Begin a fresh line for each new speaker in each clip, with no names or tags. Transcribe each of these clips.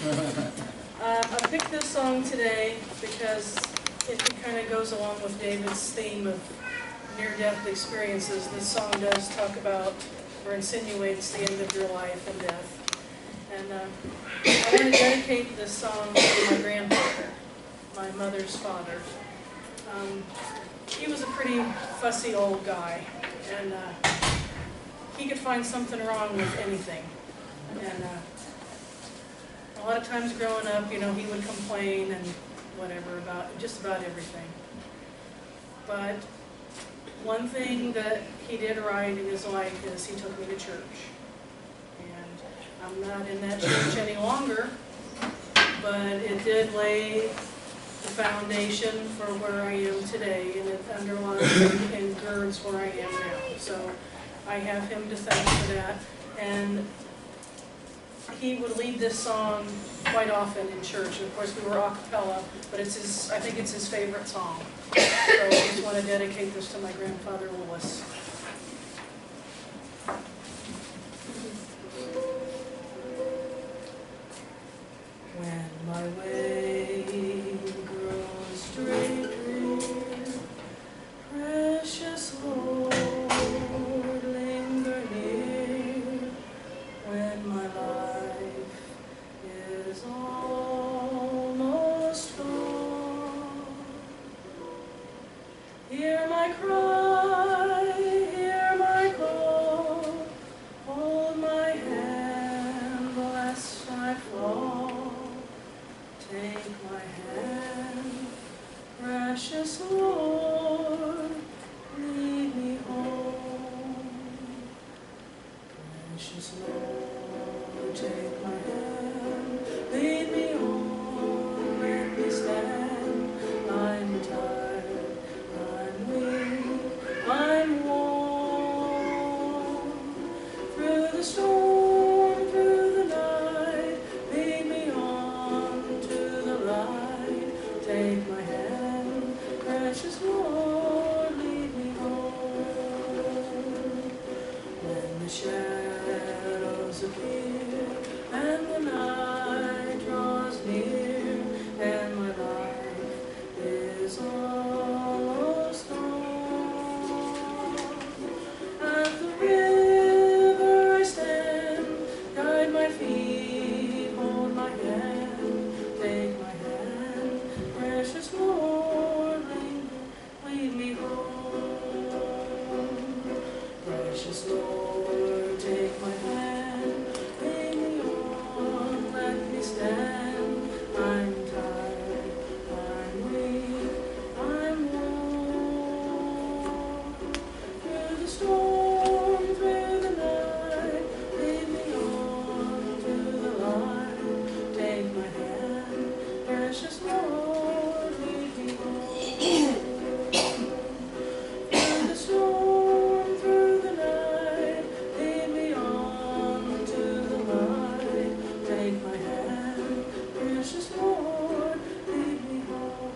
I picked this song today because it kind of goes along with David's theme of near-death experiences. This song does talk about or insinuates the end of your life and death. And I want to dedicate this song to my grandfather, my mother's father. He was a pretty fussy old guy, and he could find something wrong with anything. And a lot of times growing up, you know, he would complain and whatever about just about everything. But one thing that he did right in his life is he took me to church. And I'm not in that church any longer, but it did lay the foundation for where I am today, and it underlines and girds where I am now. So I have him to thank for that. And he would lead this song quite often in church. And of course, we were a cappella, but it's his, I think it's his favorite song. So I just want to dedicate this to my grandfather, Willis. When my way grows dreary, precious Lord, linger near. When my life is almost gone, hear my cry, hear my call, hold my hand lest I fall. Take my hand, precious Lord, lead me home. Precious Lord, take my hand, lead me on, let me stand. I'm tired, I'm weak, I'm worn. Through the storm, through the night, lead me on to the light. Take my hand, precious Lord, lead me home. When the shadows appear and the night draws near and my life is almost gone, at the river I stand, guide my feet, hold my hand, take my hand, precious Lord, lead me home. Precious Lord, take my hand, lead me on, let me stand. I'm tired, I'm weak, I'm worn. Through the storm, through the night, lead me on to the light. Take my hand, precious Lord, lead me home. Through the storm, through the night, lead me on to the light. Take my hand, precious Lord, lead me home.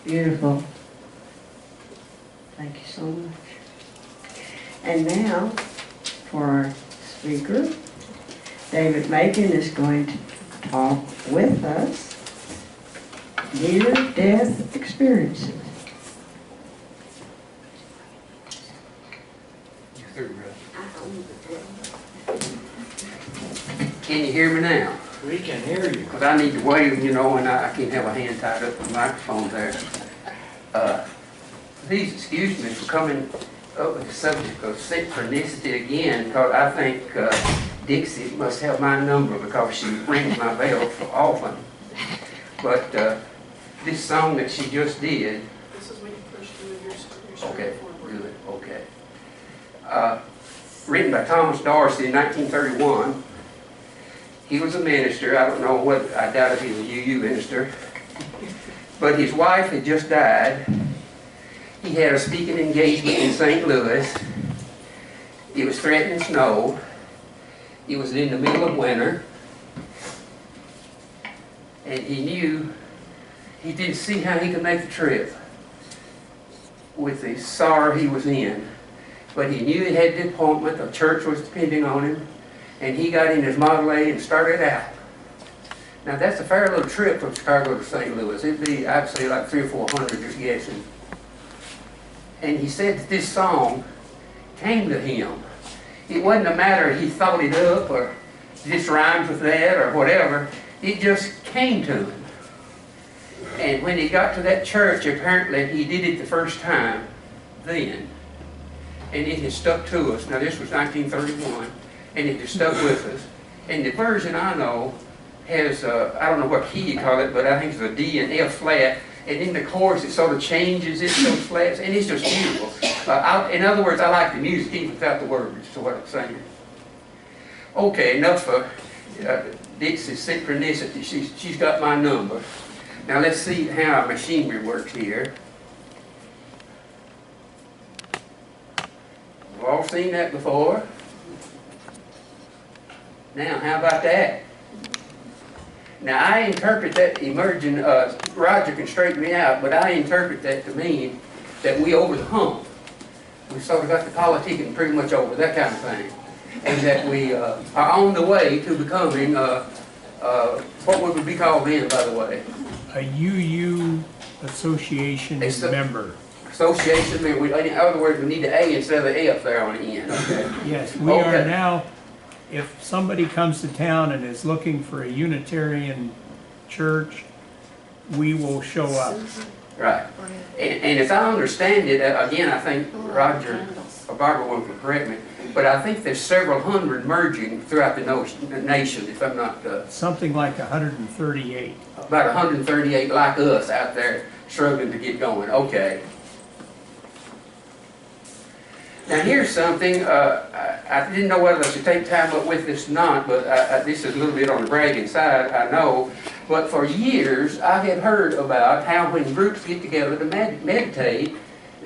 Beautiful. Thank you so much. And now, for our speaker, David Macon is going to talk with us near-death experiences.
Can you hear me now?
We can hear you.
Because I need to wave, you know, and I can't have a hand tied up to the microphone there. Please excuse me for coming up with the subject of synchronicity again, because I think Dixie must have my number because she rings my bell often. But this song that she just did.
This is when you push to move your
Okay,
forward.
good, okay. Written by Thomas Darcy in 1931. He was a minister. I don't know what, I doubt if he was a UU minister. But his wife had just died. He had a speaking engagement in St. Louis. It was threatening snow. It was in the middle of winter. And he knew he didn't see how he could make the trip with the sorrow he was in. But he knew he had the appointment, the church was depending on him, and he got in his Model A and started out. Now that's a fair little trip from Chicago to St. Louis. It'd be, I'd say, like 300 or 400, just guessing. And he said that this song came to him. It wasn't a matter he thought it up or this rhymes with that or whatever. It just came to him. And when he got to that church, apparently he did it the first time then. And it has stuck to us. Now this was 1931, and it has stuck with us. And the version I know has, I don't know what key you call it, but I think it's a D and F flat. And in the chorus, it sort of changes it, those flats, and it's just beautiful. In other words, I like the music even without the words to what I'm saying. Okay, enough for Dixie's synchronicity. She's got my number. Now let's see how our machinery works here. We've all seen that before. Now, how about that? Now, I interpret that emerging, Roger can straighten me out, but I interpret that to mean that we over the hump. We sort of got the politicking pretty much over, that kind of thing. And that we are on the way to becoming, what would we be called then, by the way?
A UU association member.
Association member. In other words, we need the A instead of the F there on the end. Okay.
Yes, we are now. If somebody comes to town and is looking for a Unitarian church, we will show up.
Right. And as I understand it, again, I think Roger or Barbara will correct me, but I think there's several hundred merging throughout the nation, if I'm not...
Something like 138.
About 138 like us out there struggling to get going. Okay. Now here's something, I didn't know whether I should take time up with this or not, but this is a little bit on the bragging side, I know. But for years, I had heard about how when groups get together to meditate,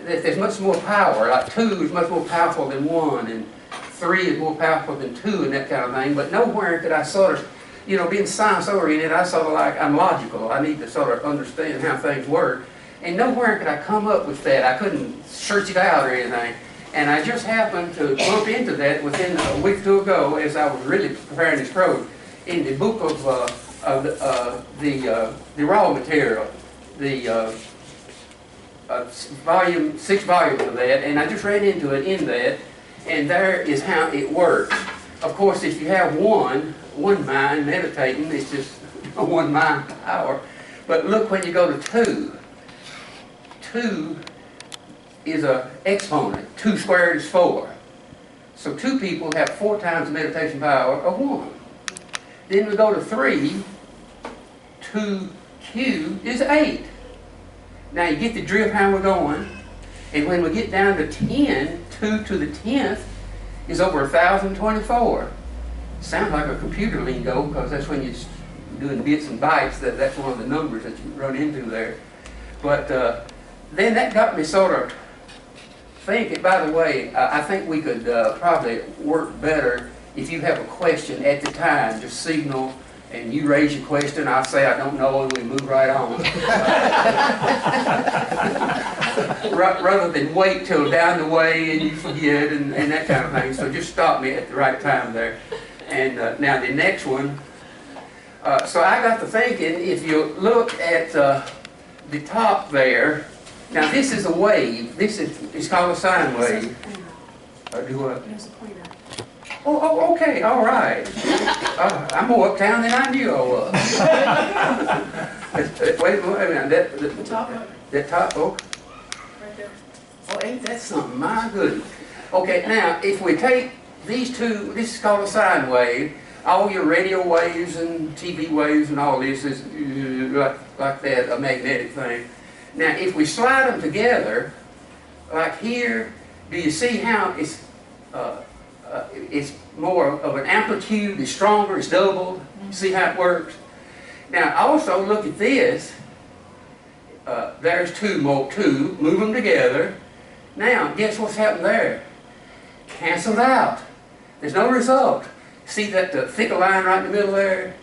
that there's much more power. Like 2 is much more powerful than 1, and 3 is more powerful than 2, and that kind of thing. But nowhere could I sort of, you know, being science-oriented, I sort of like, I'm logical. I need to sort of understand how things work. And nowhere could I come up with that. I couldn't search it out or anything. And I just happened to bump into that within a week or 2 ago as I was really preparing this program in the book of the raw material, the volume, 6 volumes of that, and I just ran into it in that, and there is how it works. Of course, if you have one mind meditating, it's just one mind power. But look when you go to 2. 2 is an exponent. 2 squared is 4. So 2 people have 4 times the meditation power of 1. Then we go to 3. 2 cubed is 8. Now you get the drift how we're going. And when we get down to 10, 2 to the 10th is over 1,024. Sounds like a computer lingo because that's when you're doing bits and bytes. That's one of the numbers that you run into there. But then that got me sort of thinking. By the way, I think we could probably work better if you have a question at the time, just signal and you raise your question, I'll say I don't know, and we move right on. Rather than wait till down the way and you forget and that kind of thing. So just stop me at the right time there. And now the next one. So I got to thinking, if you look at the top there, now this is a wave. This is, it's called a sine wave. Do what?
There's a pointer.
Oh, okay, all right. I'm more uptown than I knew I was. Wait a minute,
The top one,
that top, oh,
right there.
oh, ain't that something? My goodness. Okay, now, if we take these 2, this is called a sine wave. All your radio waves and TV waves and all this is like that, a magnetic thing. Now, if we slide them together, like here, do you see how it's more of an amplitude, it's stronger, it's doubled? See how it works? Now, also look at this. There's 2, move them together. Now, guess what's happened there? Canceled out. There's no result. See that thicker line right in the middle there?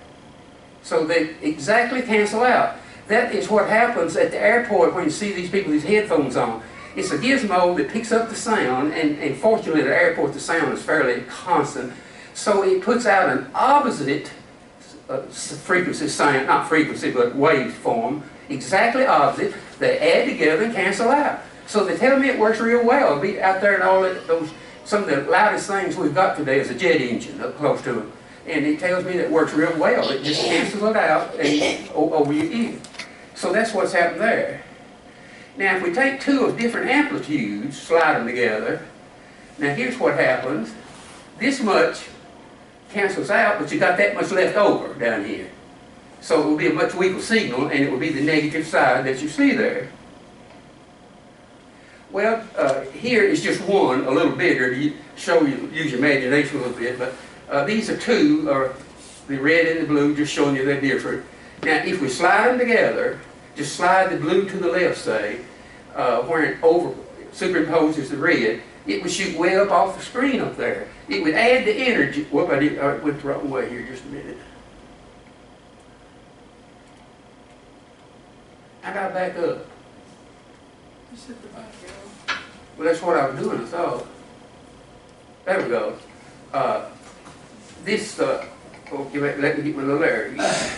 So they exactly cancel out. That is what happens at the airport when you see these people with these headphones on. It's a gizmo that picks up the sound, and fortunately at the airport the sound is fairly constant, so it puts out an opposite frequency sound, not frequency, but wave form, exactly opposite. They add together and cancel out. So they tell me it works real well. It'll be out there and all that, some of the loudest things we've got today is a jet engine up close to them. And it tells me that it works real well. It just cancels it out and over your ear. So that's what's happened there. Now if we take two of different amplitudes, slide them together, now here's what happens. This much cancels out, but you got that much left over down here. So it will be a much weaker signal, and it will be the negative side that you see there. Well, here is just one, a little bigger, to show you, use your imagination a little bit, but these are two, the red and the blue, just showing you they're different. Now, if we slide them together, just slide the blue to the left, say, where it superimposes the red, it would shoot way up off the screen up there. It would add the energy. Whoop, I went the wrong way here, just a minute. I got to back up.
Just hit the back arrow.
Well, that's what I was doing, I thought. There we go. Okay, let me get my little area.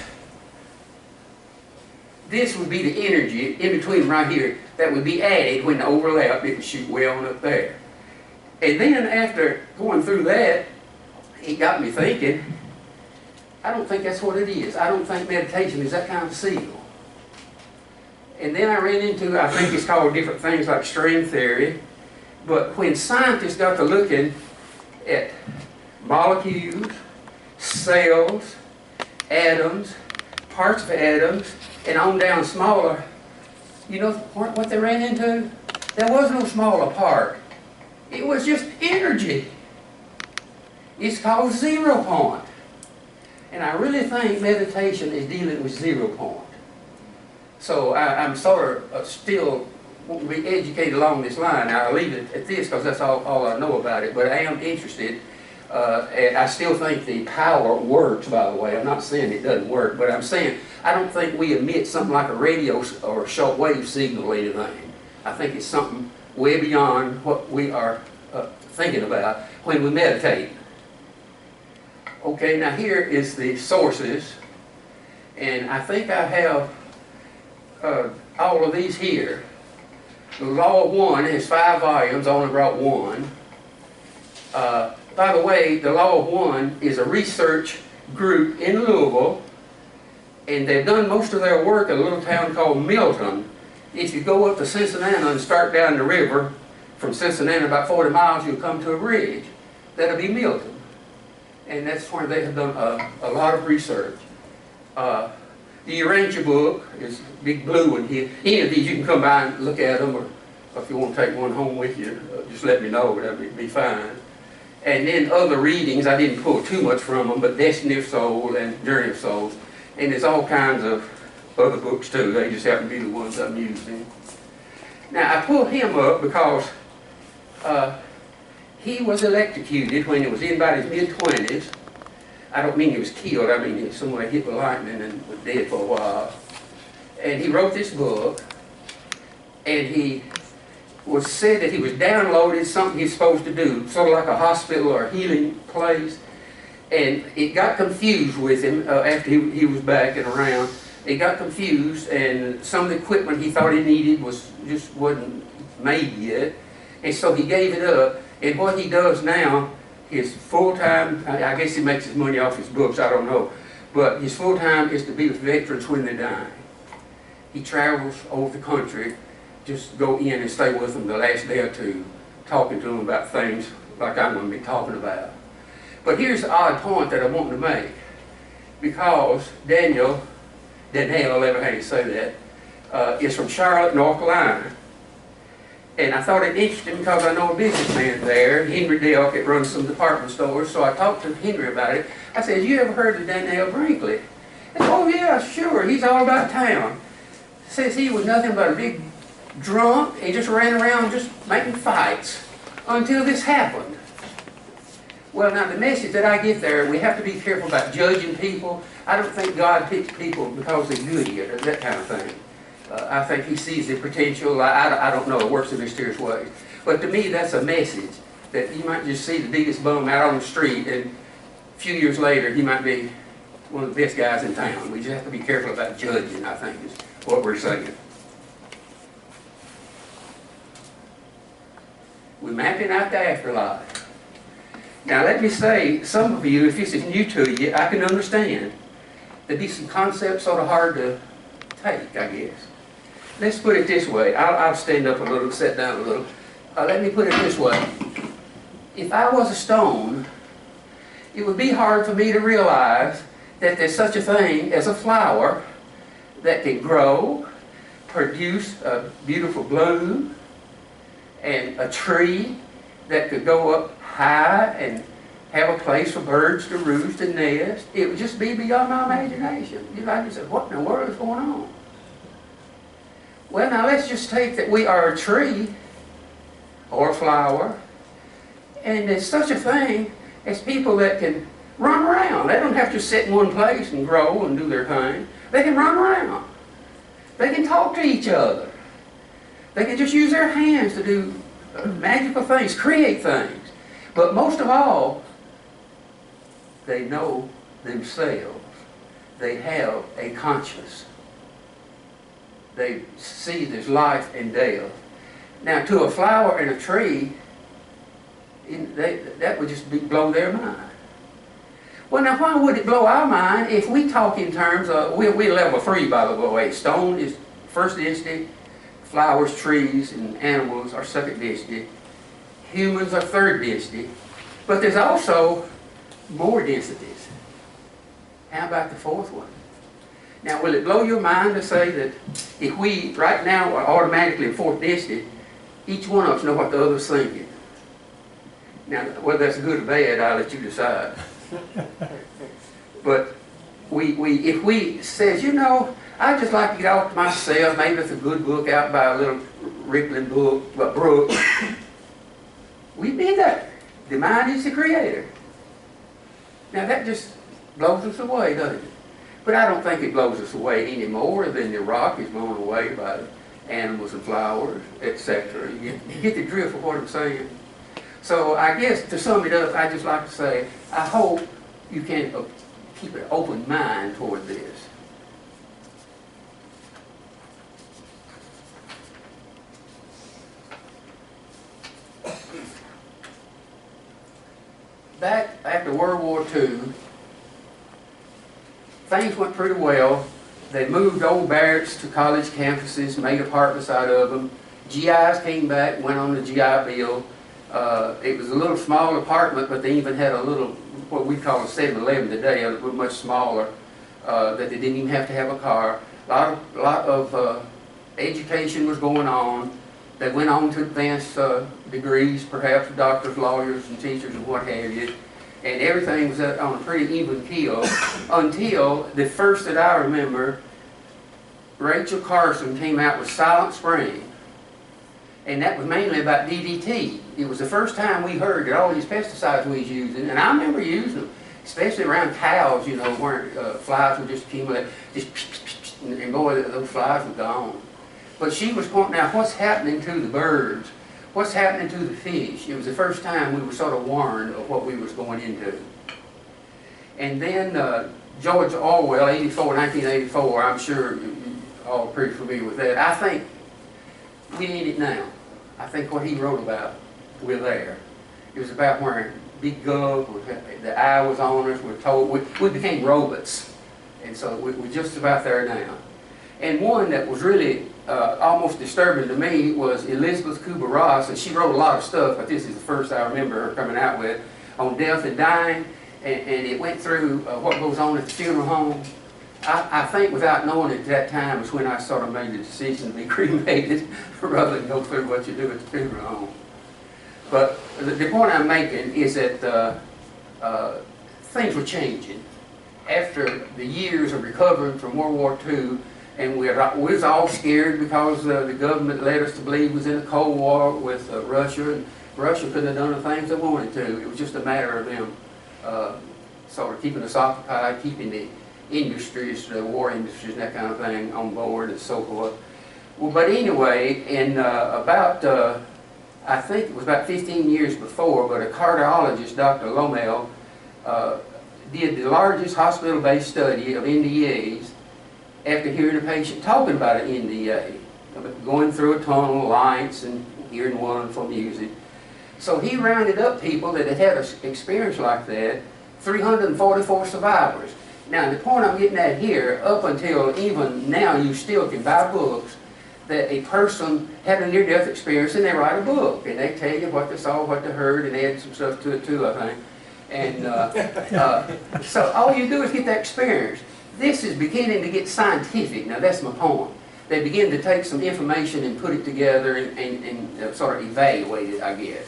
This would be the energy in between right here that would be added when the overlap, it would shoot way on up there. And then after going through that, it got me thinking, I don't think that's what it is. I don't think meditation is that kind of signal. And then I ran into, I think it's called different things like string theory. But when scientists got to looking at molecules, cells, atoms, parts of atoms, and on down smaller, you know what they ran into? There was no smaller part. It was just energy. It's called 0 point. And I really think meditation is dealing with 0 point. So I'm sort of still want to be educated along this line. Now I'll leave it at this because that's all I know about it, but I am interested. And I still think the power works, by the way. I'm not saying it doesn't work, but I'm saying I don't think we emit something like a radio or shortwave signal or anything. I think it's something way beyond what we are thinking about when we meditate. Okay, now here is the sources, and I think I have all of these here. The Law of One has 5 volumes. I only brought one. By the way, the Law of One is a research group in Louisville, and they've done most of their work in a little town called Milton. If you go up to Cincinnati and start down the river, from Cincinnati about 40 miles, you'll come to a ridge. That'll be Milton. And that's where they have done a lot of research. The Urantia book is big blue one here. Any of these you can come by and look at them, or if you want to take one home with you, just let me know, that'd be fine. And then other readings, I didn't pull too much from them, but Destiny of Soul and Journey of Souls. And there's all kinds of other books too. They just happen to be the ones I'm using. Now I pulled him up because he was electrocuted when he was in about his mid-20s. I don't mean he was killed, I mean he was somewhere hit with lightning and was dead for a while. And he wrote this book, and he was said that he was downloaded something he's supposed to do, sort of like a hospital or a healing place. And it got confused with him after he was back and around. It got confused, and some of the equipment he thought he needed just wasn't made yet. And so he gave it up. And what he does now, his full-time, I guess he makes his money off his books, I don't know. But his full-time is to be with veterans when they die. He travels over the country, just go in and stay with them the last day or two, talking to them about things like I'm going to be talking about. But here's the odd point that I want to make. Because Daniel, however how you say that, is from Charlotte, North Carolina. And I thought it interesting because I know a businessman there, Henry Delk, that runs some department stores. So I talked to Henry about it. I said, you ever heard of Daniel Brinkley? He said, oh yeah, sure, he's all about town. Says he was nothing but a big drunk. He just ran around just making fights until this happened. Well, now the message that I get there, we have to be careful about judging people. I don't think God picks people because they're good or that kind of thing. I think He sees the potential. I don't know, it works in mysterious ways. But to me, that's a message that you might just see the biggest bum out on the street, and a few years later, he might be one of the best guys in town. We just have to be careful about judging, I think, is what we're saying. We're mapping out the afterlife. Now let me say, some of you, if this is new to you, I can understand. There'd be some concepts sort of hard to take, I guess. Let's put it this way. I'll stand up a little, sit down a little. Let me put it this way. If I was a stone, it would be hard for me to realize that there's such a thing as a flower that can grow, produce a beautiful bloom, and a tree that could go up high and have a place for birds to roost and nest. It would just be beyond my imagination. You know, I just said, what in the world is going on? Well, now let's just take that we are a tree or a flower, and there's such a thing as people that can run around. They don't have to sit in one place and grow and do their thing. They can run around. They can talk to each other. They can just use their hands to do magical things, create things. But most of all, they know themselves. They have a conscience. They see there's life and death. Now, to a flower and a tree, that would just blow their mind. Well, now, why would it blow our mind if we talk in terms of, we're level 3, by the way. Stone is first density, flowers, trees, and animals are second density. Humans are third density. But there's also more densities. How about the fourth one? Now, will it blow your mind to say that if we, right now, are automatically in fourth density, each one of us know what the other's thinking? Now, whether that's good or bad, I'll let you decide. But if we says, you know, I'd just like to get off to myself, maybe it's a good book out by a little rippling brook, we'd be there. The mind is the creator. Now that just blows us away, doesn't it? But I don't think it blows us away any more than the rock is blown away by animals and flowers, etc. You get the drift of what I'm saying? So I guess to sum it up, I'd just like to say, I hope you can keep an open mind toward this. Back after World War II, things went pretty well. They moved old barracks to college campuses, made apartments out of them. GIs came back, went on the GI Bill. It was a little small apartment, but they even had a little, what we call a 7-Eleven today, a little much smaller, that they didn't even have to have a car. A lot of education was going on. They went on to advanced degrees, perhaps doctors, lawyers, and teachers, and what have you. And everything was on a pretty even keel until the first that I remember, Rachel Carson came out with Silent Spring. And that was mainly about DDT. It was the first time we heard that all these pesticides we was using, and I remember using them, especially around cows, you know, where flies would just accumulate, and boy, those flies were gone. But she was pointing out what's happening to the birds, what's happening to the fish. It was the first time we were sort of warned of what we was going into. And then George Orwell, 1984, I'm sure you're all pretty familiar with that. I think we need it now. I think what he wrote about, we're there. It was about where big gov, the eye was on us, we're told, we became robots. And so we're just about there now. And one that was really almost disturbing to me was Elizabeth Kubler-Ross, and she wrote a lot of stuff, but this is the first I remember her coming out with, on death and dying, and it went through what goes on at the funeral home. I think without knowing it at that time was when I sort of made the decision to be cremated rather than go through what you do at the funeral home. But the point I'm making is that things were changing. After the years of recovering from World War II, and we was all scared because the government led us to believe we was in a Cold War with Russia, and Russia couldn't have done the things they wanted to. It was just a matter of them sort of keeping us occupied, keeping the industries, the war industries and that kind of thing on board and so forth. Well, but anyway, in I think it was about 15 years before, but a cardiologist, Dr. Lomel, did the largest hospital-based study of NDAs after hearing a patient talking about an NDA, going through a tunnel, lights, and hearing wonderful music. So he rounded up people that had had an experience like that, 344 survivors. Now, the point I'm getting at here, up until even now, you still can buy books that a person had a near-death experience and they write a book and they tell you what they saw, what they heard, and add some stuff to it too, I think. And so all you do is get that experience. This is beginning to get scientific. Now, that's my point. They begin to take some information and put it together and sort of evaluate it, I guess.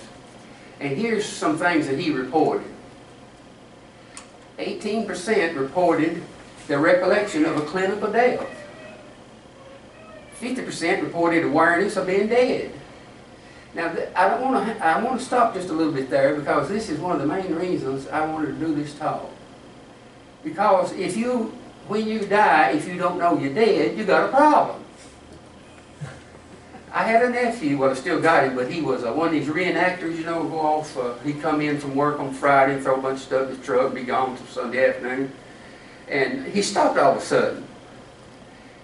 And here's some things that he reported. 18% reported their recollection of a clinical death. 50% reported awareness of being dead. Now, I want to stop just a little bit there because this is one of the main reasons I wanted to do this talk. Because when you die, if you don't know you're dead, you got a problem. I had a nephew, well, I still got him, but he was one of these reenactors, you know, go off. He'd come in from work on Friday and throw a bunch of stuff in his truck and be gone till Sunday afternoon. And he stopped all of a sudden.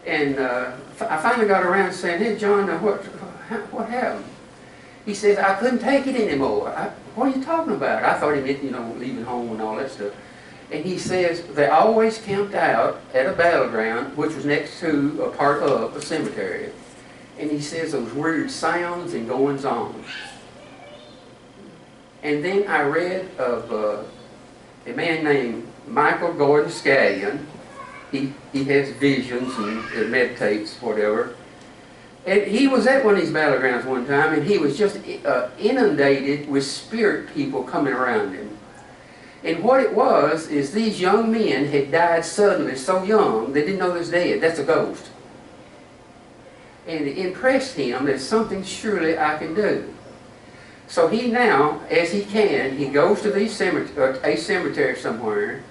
And I finally got around saying, "Hey, John, what happened?" He says, "I couldn't take it anymore." What are you talking about? I thought he meant, you know, leaving home and all that stuff. And he says, they always camped out at a battleground, which was next to a part of a cemetery. And he says those weird sounds and goings on. And then I read of a man named Michael Gordon Scallion. He has visions and meditates, whatever. And he was at one of these battlegrounds one time, and he was just inundated with spirit people coming around him. And what it was is these young men had died suddenly, so young, they didn't know they was dead. That's a ghost. And it impressed him that something surely I can do. So he now, as he can, he goes to a cemetery somewhere,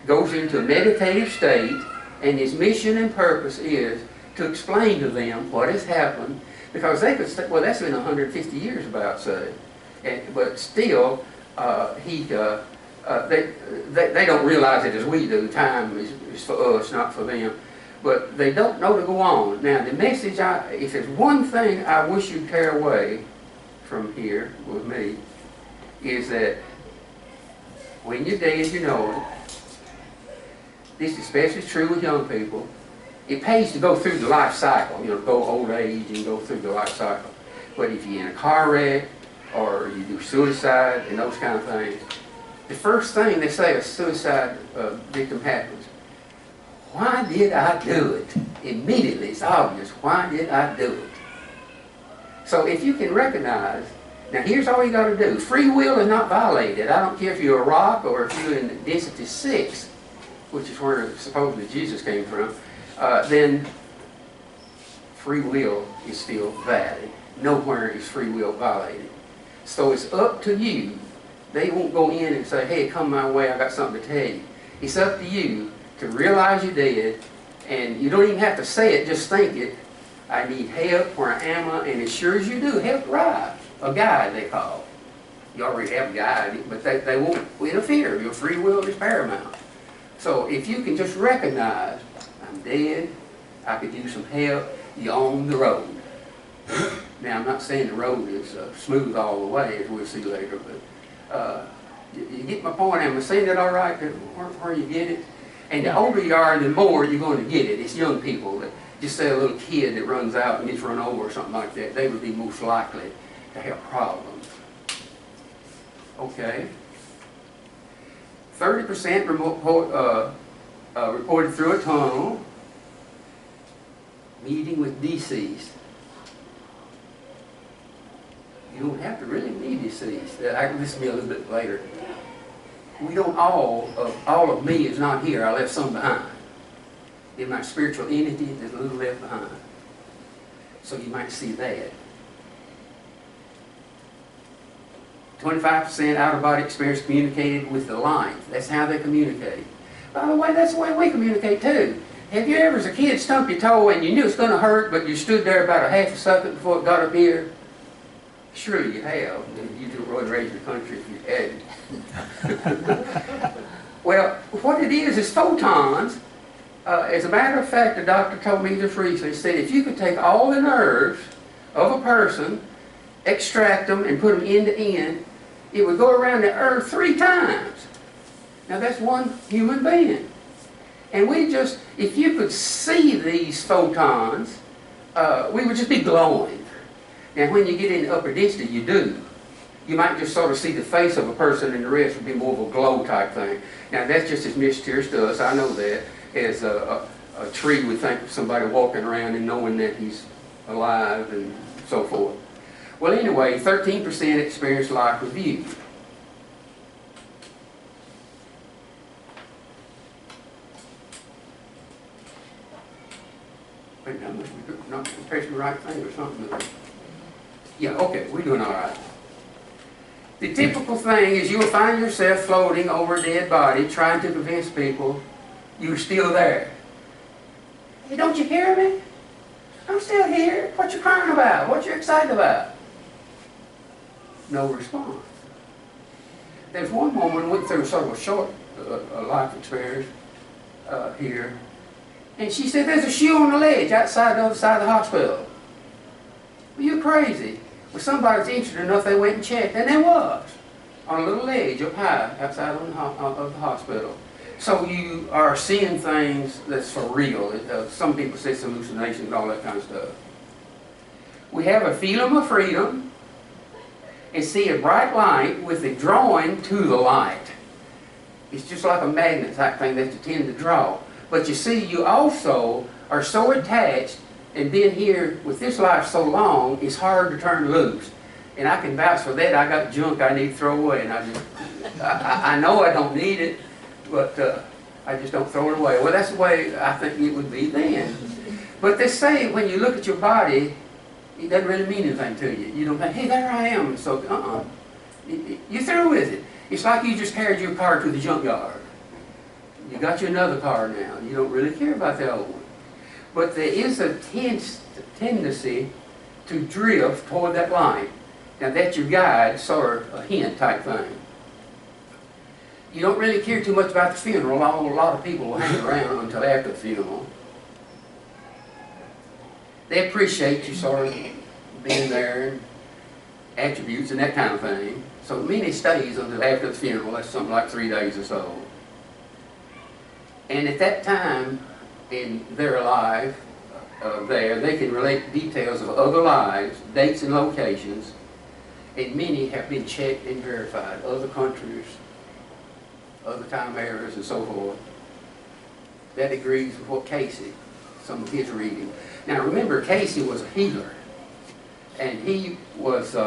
goes into a meditative state, and his mission and purpose is to explain to them what has happened, because they could say, well, that's been 150 years about, say. But still, they don't realize it as we do. Time is for us, not for them. But they don't know to go on. Now, the message, if there's one thing I wish you'd carry away from here with me, is that when you're dead, you know it. This is especially true with young people. It pays to go through the life cycle, you know, go old age and go through the life cycle. But if you're in a car wreck or you do suicide and those kind of things, the first thing they say a suicide victim happens, why did I do it? Immediately, it's obvious, why did I do it? So if you can recognize, now here's all you got to do. Free will is not violated. I don't care if you're a rock or if you're in density 6, which is where supposedly Jesus came from, then free will is still valid. Nowhere is free will violated. So it's up to you. They won't go in and say, "Hey, come my way, I got something to tell you." It's up to you to realize you're dead, and you don't even have to say it, just think it. I need help, where am I? And as sure as you do, help drive. A guide, they call. You already have a guide, but they won't interfere. Your free will is paramount. So if you can just recognize, I'm dead, I could use some help, you're on the road. Now, I'm not saying the road is smooth all the way, as we'll see later, but you get my point. Am I saying that all right, where you get it? And the older you are, the more you're going to get it. It's young people that, just say a little kid that runs out and gets run over or something like that, they would be most likely to have problems. Okay. 30% reported through a tunnel, meeting with deceased. You don't have to really be deceased. This will be a little bit later. We don't all of me is not here. I left some behind. In my spiritual entity, there's a little left behind. So you might see that. 25% out-of-body experience communicated with the light. That's how they communicate. By the way, that's the way we communicate too. Have you ever as a kid stumped your toe and you knew it was going to hurt, but you stood there about a half a second before it got up here? Surely you have. You would raise your country if you hadn't. Well, what it is photons. As a matter of fact, the doctor told me this recently. He said if you could take all the nerves of a person, extract them and put them end to end, it would go around the earth 3 times. Now that's one human being. And we just, if you could see these photons, we would just be glowing. Now when you get into upper density, you do. You might just sort of see the face of a person and the rest would be more of a glow type thing. Now that's just as mysterious to us, I know that, as a tree would think of somebody walking around and knowing that he's alive and so forth. Well anyway, 13% experience light with view. Wait, I must be not pressing the right thing or something. Yeah, okay, we're doing all right. The typical thing is you'll find yourself floating over a dead body trying to convince people you're still there. Hey, don't you hear me? I'm still here. What you crying about? What you excited about? No response. There's one woman went through sort of a short life experience here, and she said there's a shoe on the ledge outside the other side of the hospital. Well, you're crazy. Well, somebody was interested enough they went and checked, and there was on a little ledge up high outside of the hospital. So you are seeing things that's for real. Some people say it's hallucinations and all that kind of stuff. We have a feeling of freedom and see a bright light with it drawing to the light. It's just like a magnet type thing that you tend to draw. But you see, you also are so attached and been here with this life so long, it's hard to turn loose. And I can vouch for that. I got junk I need to throw away, and I know I don't need it, but I just don't throw it away. Well, that's the way I think it would be then. But they say when you look at your body, it doesn't really mean anything to you. You don't think, hey, there I am. So, you're through with it. It's like you just carried your car to the junkyard. You got you another car now. You don't really care about the old one. But there is a tendency to drift toward that line. Now that's your guide, sort of a hint type thing. You don't really care too much about the funeral. A lot of people will hang around until after the funeral. They appreciate you sort of being there and attributes and that kind of thing. So many stays until after the funeral. That's something like 3 days or so. And at that time in their life, they can relate details of other lives, dates and locations, and many have been checked and verified. Other countries, other time eras, and so forth. That agrees with what Casey, some of his reading. Now remember, Casey was a healer, and he was,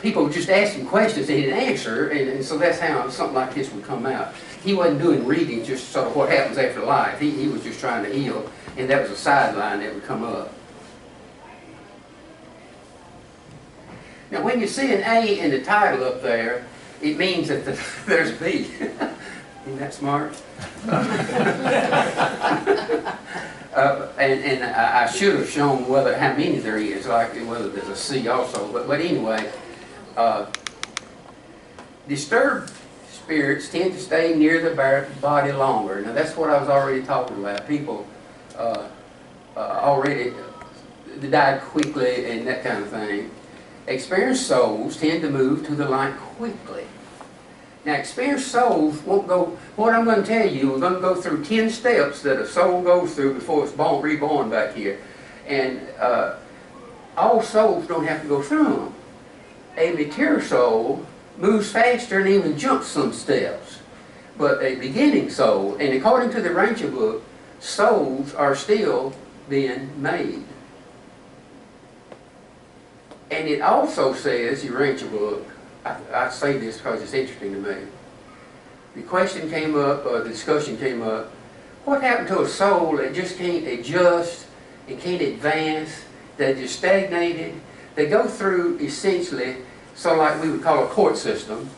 people just asked him questions and he'd answer, and so that's how something like this would come out. He wasn't doing reading, just sort of what happens after life. He was just trying to heal, and that was a sideline that would come up. Now when you see an A in the title up there, it means that there's a B. Isn't that smart? And I should have shown how many there is, like whether there's a C also. But anyway, disturbed spirits tend to stay near the body longer. Now that's what I was already talking about. People already died quickly and that kind of thing. Experienced souls tend to move to the light quickly. Now experienced souls won't go, what I'm going to tell you, we're going to go through 10 steps that a soul goes through before it's reborn back here. And all souls don't have to go through them. A mature soul moves faster and even jumps some steps. But a beginning soul, and according to the Ranger book, souls are still being made. And it also says, your Ranger book, I say this because it's interesting to me. The question came up, the discussion came up, what happened to a soul that just can't adjust and can't advance, that just stagnated? They go through essentially so like we would call a court system,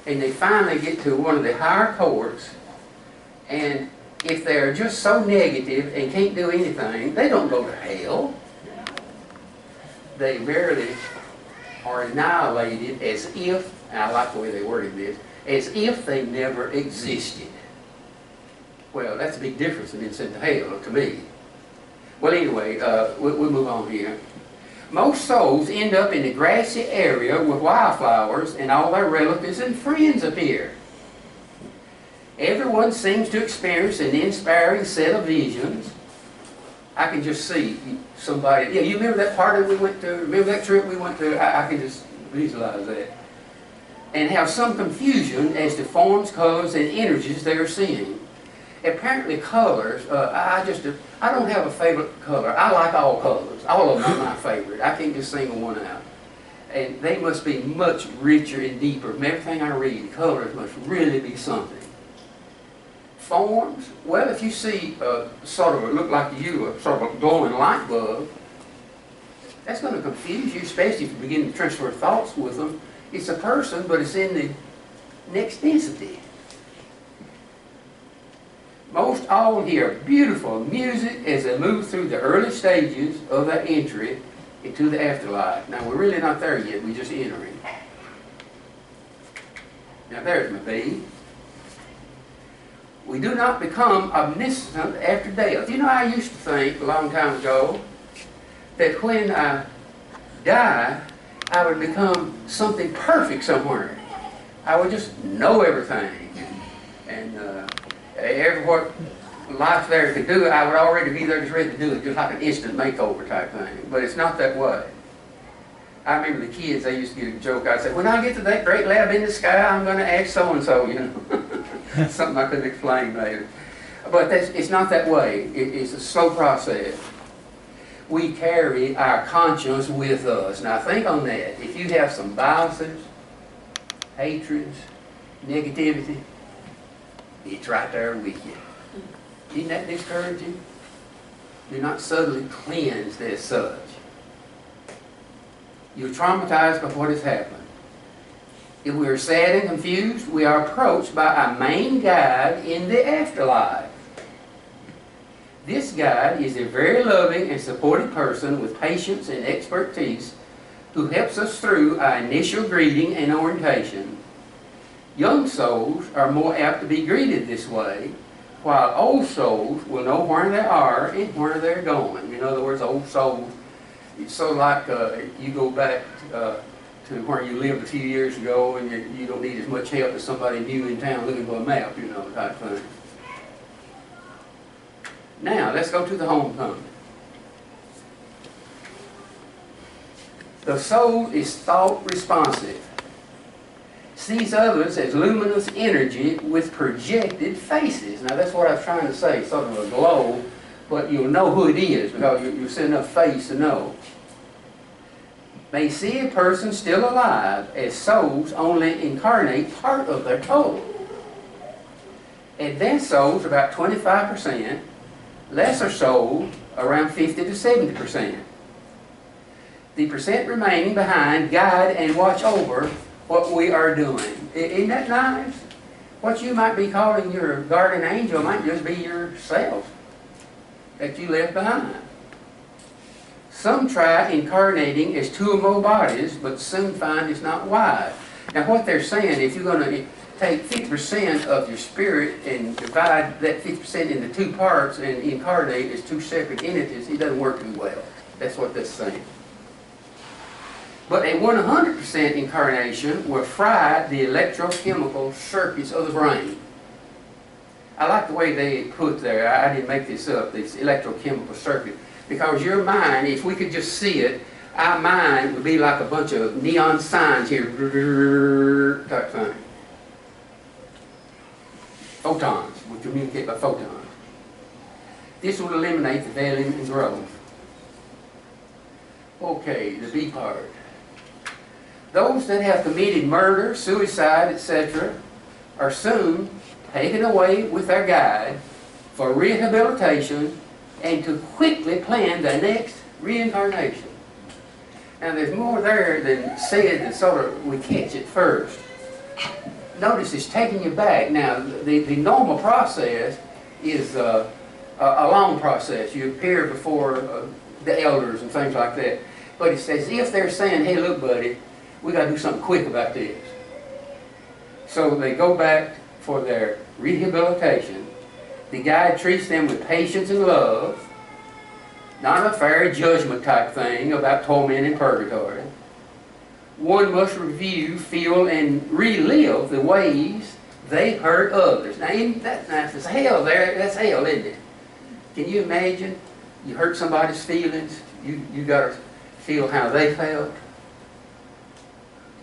and they finally get to one of the higher courts, and if they're just so negative and can't do anything, they don't go to hell. They verily are annihilated as if, and I like the way they worded this, as if they never existed. Well, that's a big difference than being sent to hell, to me. Well, anyway, we'll move on here. Most souls end up in the grassy area with wildflowers and all their relatives and friends appear. Everyone seems to experience an inspiring set of visions. I can just see somebody, yeah, you remember that party we went to, remember that trip we went to? I can just visualize that. And have some confusion as to forms, colors, and energies they are seeing. Apparently colors, I don't have a favorite color. I like all colors. All of them are my favorite. I can't just single one out. And they must be much richer and deeper. From everything I read, colors must really be something. Forms, well, if you see sort of look like you, a sort of a glowing light bulb, that's going to confuse you, especially if you begin to transfer thoughts with them. It's a person, but it's in the next density. Most all hear beautiful music as they move through the early stages of their entry into the afterlife. Now, we're really not there yet, we're just entering. Now, there's my baby. We do not become omniscient after death. You know, I used to think a long time ago that when I die, I would become something perfect somewhere. I would just know everything. And what life there could do, I would already be there just ready to do it, just like an instant makeover type thing. But it's not that way. I remember the kids, they used to get a joke. I'd say, when I get to that great lab in the sky, I'm going to ask so-and-so, you know. Something I couldn't explain later. But it's not that way. It's a slow process. We carry our conscience with us. Now think on that. If you have some biases, hatreds, negativity, it's right there with you. Isn't that discouraging? You're not subtly cleansed as such. You're traumatized by what has happened. If we are sad and confused, we are approached by a main guide in the afterlife. This guide is a very loving and supportive person with patience and expertise who helps us through our initial greeting and orientation. Young souls are more apt to be greeted this way, while old souls will know where they are and where they're going. In other words, old souls, it's sort of like you go back to where you lived a few years ago and you don't need as much help as somebody new in town looking for a map, you know, type thing. Now, let's go to the homecoming. The soul is thought responsive. Sees others as luminous energy with projected faces. Now, that's what I was trying to say, sort of a glow, but you'll know who it is because you've seen enough face to know. May see a person still alive as souls only incarnate part of their total. Advanced souls, about 25%. Lesser souls, around 50 to 70%. The percent remaining behind guide and watch over what we are doing. Isn't that nice? What you might be calling your guardian angel might just be yourself that you left behind. Some try incarnating as two or more bodies, but soon find it's not wise. Now what they're saying, if you're going to take 50% of your spirit and divide that 50% into two parts and incarnate as two separate entities, it doesn't work too well. That's what that's saying. But a 100% incarnation will fry the electrochemical circuits of the brain. I like the way they put there, I didn't make this up, this electrochemical circuit. Because your mind, if we could just see it, our mind would be like a bunch of neon signs here, type thing. Photons, we communicate by photons. This will eliminate the veiling and growth. Okay, the B part. Those that have committed murder, suicide, etc. are soon taken away with their guide for rehabilitation and to quickly plan the next reincarnation. Now there's more there than said that sort of we catch it first. Notice it's taking you back. Now the normal process is a long process. You appear before the elders and things like that. But it's as if they're saying, hey look buddy, we got to do something quick about this. So they go back for their rehabilitation. The guide treats them with patience and love, not a fair judgment type thing about torment and purgatory. One must review, feel, and relive the ways they hurt others. Now, that's hell there, that's hell, isn't it? Can you imagine? You hurt somebody's feelings, you got to feel how they felt.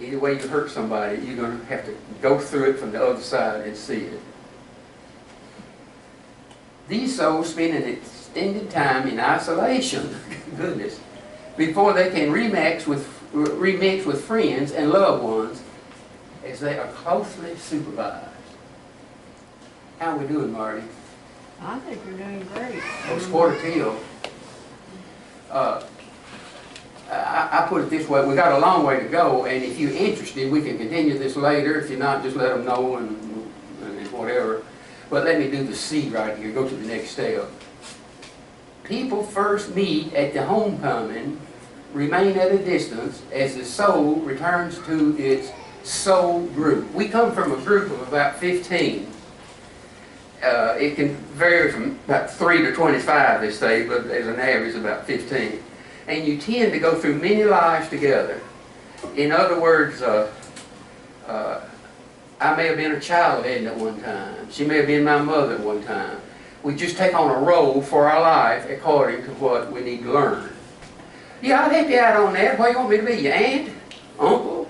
Either way you hurt somebody, you're going to have to go through it from the other side and see it. These souls spend an extended time in isolation, goodness, before they can remix with friends and loved ones as they are closely supervised. How are we doing, Marty?
I think you're doing great.
It's quarter till. I put it this way, we got a long way to go, and if you're interested, we can continue this later. If you're not, just let them know and whatever. But let me do the C right here, go to the next step. People first meet at the homecoming, remain at a distance as the soul returns to its soul group. We come from a group of about 15. It can vary from about 3 to 25, they say, but as an average about 15. And you tend to go through many lives together. In other words, I may have been a child of Edna at one time. She may have been my mother at one time. We just take on a role for our life according to what we need to learn. Yeah, I'll help you out on that. What do you want me to be? Your aunt? Uncle?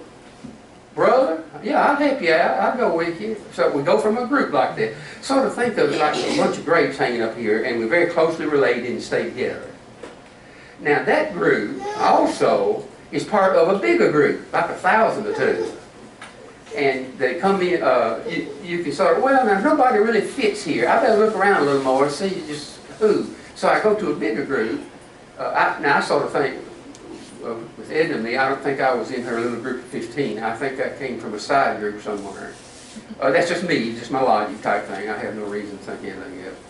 Brother? Yeah, I'll help you out. I'll go with you. So we go from a group like that. Sort of think of it like a bunch of grapes hanging up here, and we're very closely related and stay together. Now that group also is part of a bigger group, like 1,000 or two. And they come in, you can sort of, well, now nobody really fits here. I better look around a little more and see just who. So I go to a bigger group. Now I sort of think, with Edna and me, I don't think I was in her little group of 15. I think I came from a side group somewhere. That's just me, just my logic type thing. I have no reason to think anything else.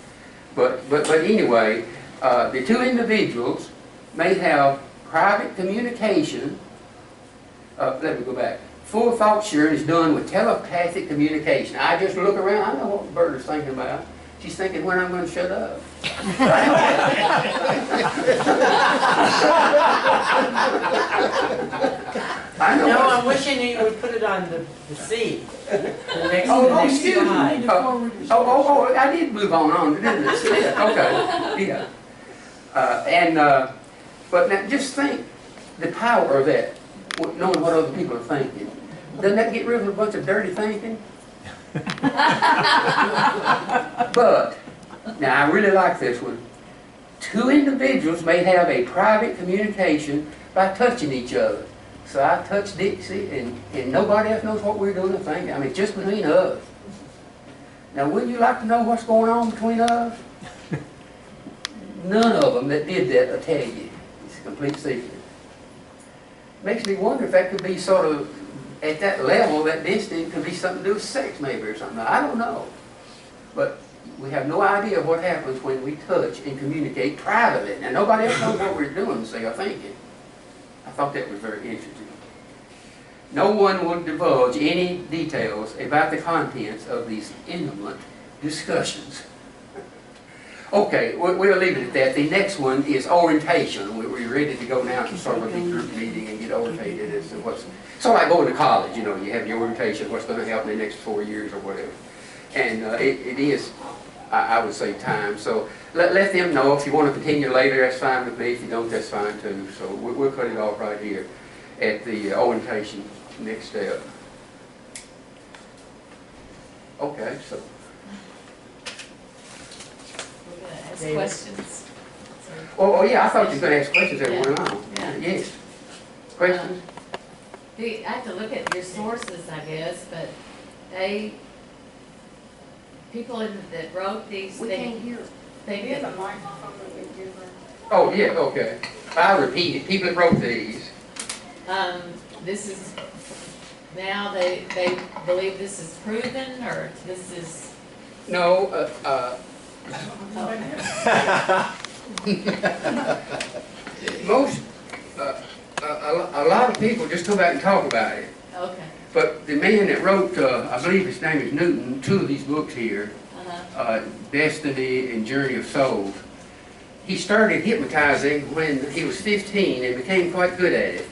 But anyway, the two individuals may have private communication. Let me go back. Full thought sharing is done with telepathic communication. I just look around, I know what the bird is thinking about. She's thinking when I'm going to shut up. I know.
No, I'm wishing you would put it on the C. The next,
Excuse me. I did move on, didn't I? Okay, yeah. But now just think the power of that, knowing what other people are thinking. Doesn't that get rid of a bunch of dirty thinking? But, now I really like this one. Two individuals may have a private communication by touching each other. So I touch Dixie and nobody else knows what we're doing or thinking. I mean, just between us. Now wouldn't you like to know what's going on between us? None of them that did that will tell you. It's a complete secret. Makes me wonder if that could be sort of, at that level, that distance could be something to do with sex maybe or something. I don't know. But we have no idea what happens when we touch and communicate privately. Now nobody else knows what we're doing, say, or thinking. I thought that was very interesting. No one will divulge any details about the contents of these intimate discussions. Okay, we'll leave it at that. The next one is orientation. We're ready to go now to sort of a big group meeting and get orientated as to what's... So like going to college, you know, you have your orientation, what's going to happen in the next 4 years or whatever. And it is, I would say, time. So let them know. If you want to continue later, that's fine with me. If you don't, that's fine too. So we'll cut it off right here at the orientation next step. Okay, so...
Ask questions.
Oh yeah, I thought you were going to ask questions as we went along.
Yeah.
Yes. Questions?
I have to look at your sources, I guess, but people that wrote these
We can't
things,
hear.
they
a microphone that we give her.
Oh yeah, okay. I repeat it. People that wrote these
This is, now they believe this is proven, or this is,
No, most, a lot of people just come back and talk about it.
okay.
But the man that wrote, I believe his name is Newton, two of these books here, Destiny and Journey of Souls, he started hypnotizing when he was 15 and became quite good at it.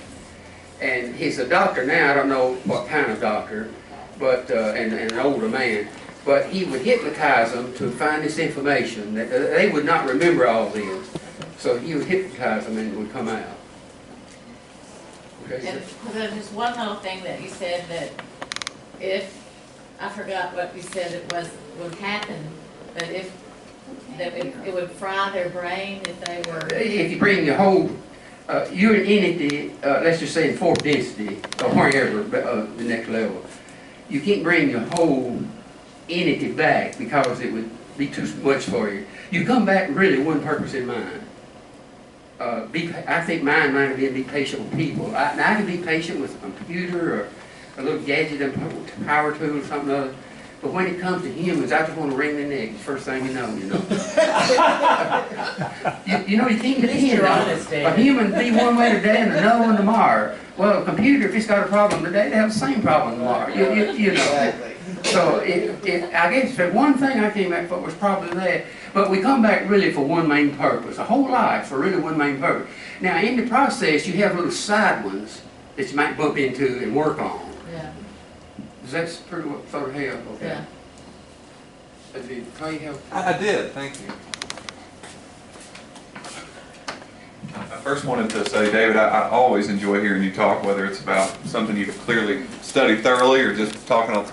And he's a doctor now, I don't know what kind of doctor, but and an older man. But he would hypnotize them to find this information that they would not remember all this. So he would hypnotize them and it would come out. Okay.
And there's just one little thing that you said, that if, I forgot what you said it was, would happen, but if, that it would fry their brain if they were.
If you bring your whole, your entity, let's just say in fourth density, or wherever, the next level, you can't bring your whole entity back because it would be too much for you. You come back really one purpose in mind. I think mine might be patient with people. I can be patient with a computer or a little gadget and power tool or something other. But when it comes to humans, I just want to wring their neck the first thing you know. You can't depend on a human be one way today and another one tomorrow. Well, a computer, if it's got a problem today, they have the same problem tomorrow. You know. So I guess the one thing I came back for was probably that. But we come back really for one main purpose. A whole life for really one main purpose. Now, in the process, you have little side ones that you might bump into and work on.
Yeah.
That's pretty what sort of help. Okay.
Yeah.
Did Clay help?
I did, thank you. I first wanted to say, David, I always enjoy hearing you talk, whether it's about something you've clearly studied thoroughly or just talking off the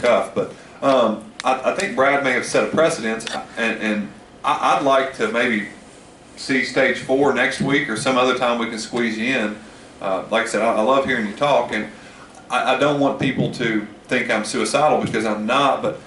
cuff. But I think Brad may have set a precedence, and I'd like to maybe see stage 4 next week or some other time we can squeeze you in. Like I said, I love hearing you talk, and I don't want people to think I'm suicidal, because I'm not, but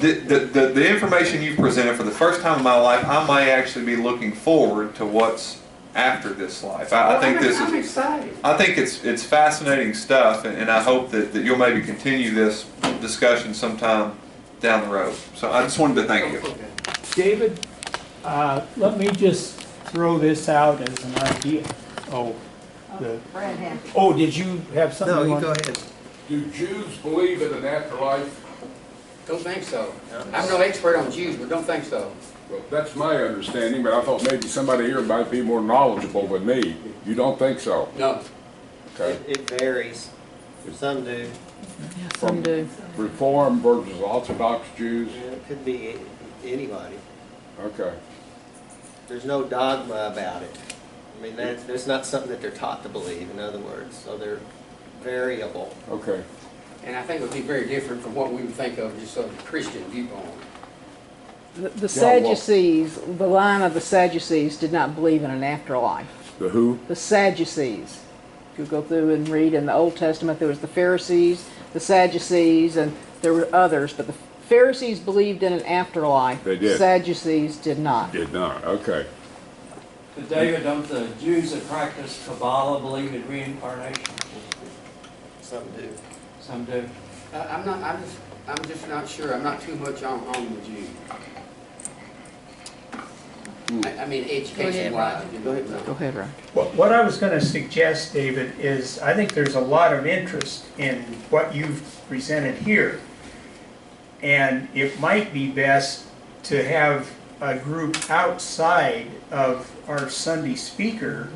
the information you presented for the first time in my life, I may actually be looking forward to what's after this life. I think this
I'm
is,
excited.
I think it's fascinating stuff, and I hope that you'll maybe continue this discussion sometime down the road. So I just wanted to thank you.
David, let me just throw this out as an idea. Did you have something?
No,
you
you
want-
go ahead.
Do Jews believe in an afterlife?
Don't think so. I'm no expert on Jews, but don't think so.
Well, that's my understanding, but I thought maybe somebody here might be more knowledgeable than me. You don't think so?
No.
Okay.
It varies. Some do.
Some do. Reform versus Orthodox Jews?
It could be anybody.
Okay.
There's no dogma about it. I mean, there's not something that they're taught to believe, in other words. So they're variable.
Okay.
And I think it would be very different from what we would think of just a Christian viewpoint.
The Sadducees, the line of the Sadducees did not believe in an afterlife.
The who?
The Sadducees. If you go through and read in the Old Testament, there was the Pharisees, the Sadducees, and there were others, but the Pharisees believed in an afterlife.
They did.
Sadducees did not.
Did not. Okay.
But David, don't the Jews that practice Kabbalah believe in reincarnation?
Some do.
Some do.
I'm just not sure. I'm not too much on the Jews. I mean, education-wise.
Go ahead.
Go ahead, Ron.
What I was going to suggest, David, is I think there's a lot of interest in what you've presented here. And it might be best to have a group outside of our Sunday speaker,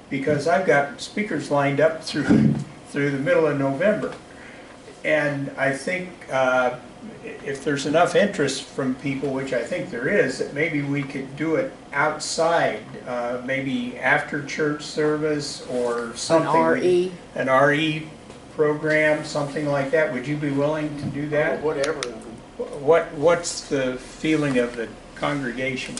because I've got speakers lined up through the middle of November. And I think if there's enough interest from people, which I think there is, that maybe we could do it outside, maybe after church service or something. An RE program, something like that. Would you be willing to do that?
Whatever.
What's the feeling of the congregation?